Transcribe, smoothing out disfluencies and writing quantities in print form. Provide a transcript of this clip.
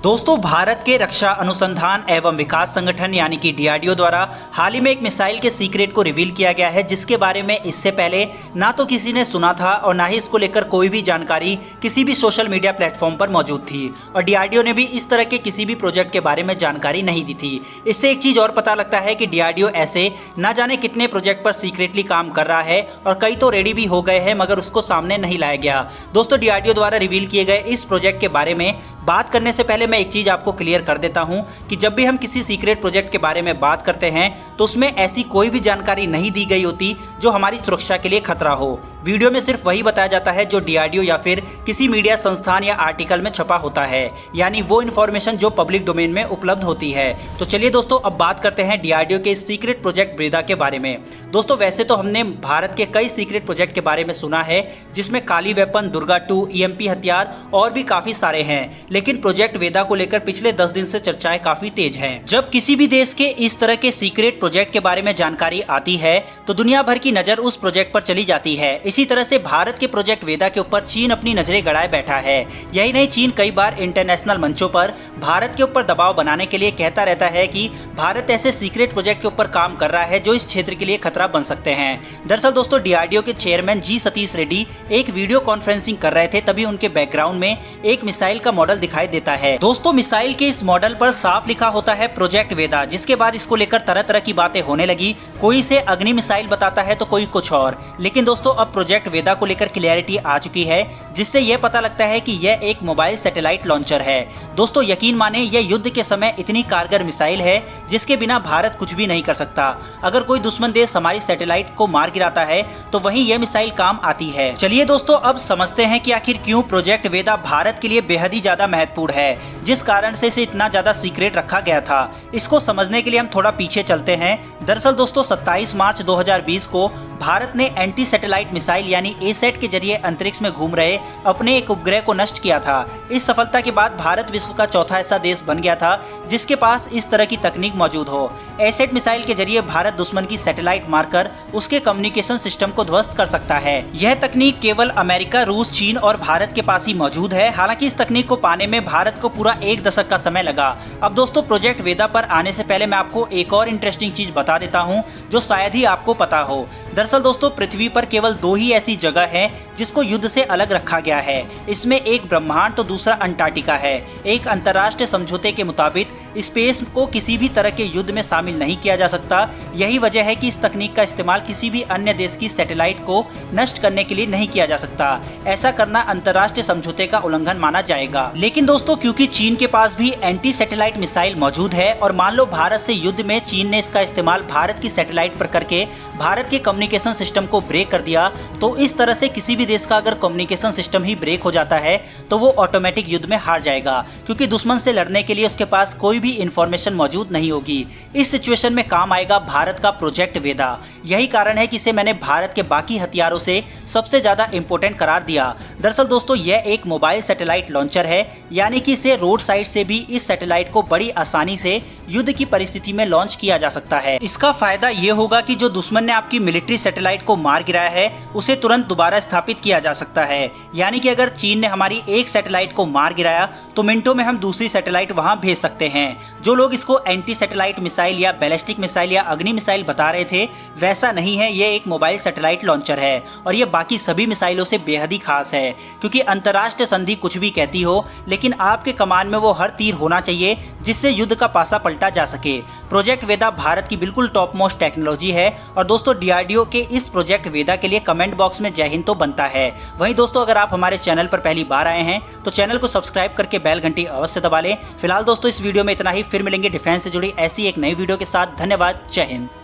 दोस्तों, भारत के रक्षा अनुसंधान एवं विकास संगठन यानी कि डीआरडीओ द्वारा हाल ही में एक मिसाइल के सीक्रेट को रिवील किया गया है, जिसके बारे में इससे पहले ना तो किसी ने सुना था और ना ही इसको लेकर कोई भी जानकारी किसी भी सोशल मीडिया प्लेटफॉर्म पर मौजूद थी। और डीआरडीओ ने भी इस तरह के किसी भी प्रोजेक्ट के बारे में जानकारी नहीं दी थी। इससे एक चीज और पता लगता है कि डीआरडीओ ऐसे ना जाने कितने प्रोजेक्ट पर सीक्रेटली काम कर रहा है और कई तो रेडी भी हो गए हैं, मगर उसको सामने नहीं लाया गया। दोस्तों, डीआरडीओ द्वारा रिवील किए गए इस प्रोजेक्ट के बारे में बात करने से पहले मैं एक चीज आपको क्लियर कर देता हूं कि जब भी हम किसी सीक्रेट प्रोजेक्ट के बारे में बात करते हैं तो उसमें ऐसी कोई भी जानकारी नहीं दी गई होती जो हमारी सुरक्षा के लिए खतरा हो। वीडियो में सिर्फ वही बताया जाता है जो डीआरडीओ या फिर किसी मीडिया संस्थान या आर्टिकल में छपा होता है, यानी वो इन्फॉर्मेशन जो पब्लिक डोमेन में उपलब्ध होती है। तो चलिए दोस्तों, अब बात करते हैं डीआरडीओ के सीक्रेट प्रोजेक्ट ब्रीदा के बारे में। दोस्तों, वैसे तो हमने भारत के कई सीक्रेट प्रोजेक्ट के बारे में सुना है, जिसमें काली वेपन, दुर्गा 2, ईएमपी हथियार और भी काफी सारे हैं, लेकिन प्रोजेक्ट वेदा को लेकर पिछले 10 दिन से चर्चाएं काफी तेज हैं। जब किसी भी देश के इस तरह के सीक्रेट प्रोजेक्ट के बारे में जानकारी आती है तो दुनिया भर की नजर उस प्रोजेक्ट पर चली जाती है। इसी तरह से भारत के प्रोजेक्ट वेदा के ऊपर चीन अपनी नजरें गड़ाए बैठा है। यही नहीं, चीन कई बार इंटरनेशनल मंचों पर भारत के ऊपर दबाव बनाने के लिए कहता रहता है कि भारत ऐसे सीक्रेट प्रोजेक्ट के ऊपर काम कर रहा है जो इस क्षेत्र के लिए खतरा बन सकते हैं। दरअसल दोस्तों, डीआरडीओ के चेयरमैन जी सतीश रेड्डी एक वीडियो कॉन्फ्रेंसिंग कर रहे थे, तभी उनके बैकग्राउंड में एक मिसाइल का मॉडल दिखाई देता है। दोस्तों, मिसाइल के इस मॉडल पर साफ लिखा होता है प्रोजेक्ट वेदा, जिसके बाद इसको लेकर तरह तरह की बातें होने लगी। कोई इसे अग्नि मिसाइल बताता है तो कोई कुछ और। लेकिन दोस्तों, अब प्रोजेक्ट वेदा को लेकर क्लैरिटी आ चुकी है, जिससे यह पता लगता है कि यह एक मोबाइल सैटेलाइट लॉन्चर है। दोस्तों, यकीन माने यह युद्ध के समय इतनी कारगर मिसाइल है जिसके बिना भारत कुछ भी नहीं कर सकता। अगर कोई दुश्मन देश हमारी सैटेलाइट को मार गिराता है तो वहीं यह मिसाइल काम आती है। चलिए दोस्तों, अब समझते हैं कि आखिर क्यों प्रोजेक्ट वेदा भारत के लिए बेहद ही ज्यादा महत्वपूर्ण है, जिस कारण से इसे इतना ज्यादा सीक्रेट रखा गया था। इसको समझने के लिए हम थोड़ा पीछे चलते हैं। दरअसल दोस्तों, 27 मार्च 2020 को भारत ने एंटी सैटेलाइट मिसाइल यानी एसैट के जरिए अंतरिक्ष में घूम रहे अपने एक उपग्रह को नष्ट किया था। इस सफलता के बाद भारत विश्व का चौथा ऐसा देश बन गया था जिसके पास इस तरह की तकनीक मौजूद हो। एसैट मिसाइल के जरिए भारत दुश्मन की सैटेलाइट मारकर उसके कम्युनिकेशन सिस्टम को ध्वस्त कर सकता है। यह तकनीक केवल अमेरिका, रूस, चीन और भारत के पास ही मौजूद है। हालांकि इस तकनीक को पाने में भारत को पूरा 1 दशक का समय लगा। अब दोस्तों, प्रोजेक्ट वेदा पर आने से पहले मैं आपको एक और इंटरेस्टिंग चीज बता देता हूँ जो शायद ही आपको पता हो। दरअसल दोस्तों, पृथ्वी पर केवल 2 ही ऐसी जगह हैं जिसको युद्ध से अलग रखा गया है। इसमें एक ब्रह्मांड तो दूसरा अंटार्कटिका है। एक अंतर्राष्ट्रीय समझौते के मुताबिक स्पेस को किसी भी तरह के युद्ध में शामिल नहीं किया जा सकता। यही वजह है कि इस तकनीक का इस्तेमाल किसी भी अन्य देश की सैटेलाइट को नष्ट करने के लिए नहीं किया जा सकता। ऐसा करना अंतर्राष्ट्रीय समझौते का उल्लंघन माना जाएगा। लेकिन दोस्तों, क्योंकि चीन के पास भी एंटी सैटेलाइट मिसाइल मौजूद है और मान लो भारत से युद्ध में चीन ने इसका इस्तेमाल भारत की सैटेलाइट पर करके भारत के कम्युनिकेशन सिस्टम को ब्रेक कर दिया, तो इस तरह से किसी भी देश का अगर कम्युनिकेशन सिस्टम ही ब्रेक हो जाता है तो वो ऑटोमेटिक युद्ध में हार जाएगा, क्योंकि दुश्मन से लड़ने के लिए उसके पास कोई भी इंफॉर्मेशन मौजूद नहीं होगी। इस सिचुएशन में काम आएगा भारत का प्रोजेक्ट वेदा। यही कारण है कि इसे मैंने भारत के बाकी हथियारों से सबसे ज्यादा इंपॉर्टेंट करार दिया। दरअसल दोस्तों, यह एक मोबाइल सैटेलाइट लॉन्चर है, यानी कि इसे रोड साइड से भी इस सैटेलाइट को बड़ी आसानी से युद्ध की परिस्थिति में लॉन्च किया जा सकता है। इसका फायदा ये होगा कि जो दुश्मन ने आपकी मिलिट्री सैटेलाइट को मार गिराया है उसे तुरंत दोबारा स्थापित किया जा सकता है। यानी कि अगर चीन ने हमारी एक सैटेलाइट को मार गिराया तो मिनटों में हम दूसरी सैटेलाइट वहां भेज सकते हैं। जो लोग इसको एंटी सैटेलाइट मिसाइल या बैलिस्टिक मिसाइल या अग्नि मिसाइल बता रहे थे, वैसा नहीं है। ये एक मोबाइल सैटेलाइट लॉन्चर है और ये बाकी सभी मिसाइलों से बेहद ही खास है, क्योंकि अंतर्राष्ट्रीय संधि कुछ भी कहती हो, लेकिन आपके कमान में वो हर तीर होना चाहिए जिससे युद्ध का पासा पलटा जा सके। प्रोजेक्ट वेदा भारत की बिल्कुल टॉप मोस्ट टेक्नोलॉजी है। और दोस्तों, डीआरडीओ के इस प्रोजेक्ट वेदा के लिए कमेंट बॉक्स में जय हिंद तो बनता है। वहीं दोस्तों, अगर आप हमारे चैनल पर पहली बार आए हैं तो चैनल को सब्सक्राइब करके बेल घंटी अवश्य दबा लें। फिलहाल दोस्तों, इस वीडियो में इतना ही। फिर मिलेंगे डिफेंस से जुड़ी ऐसी एक नई वीडियो के साथ। धन्यवाद। जय हिंद।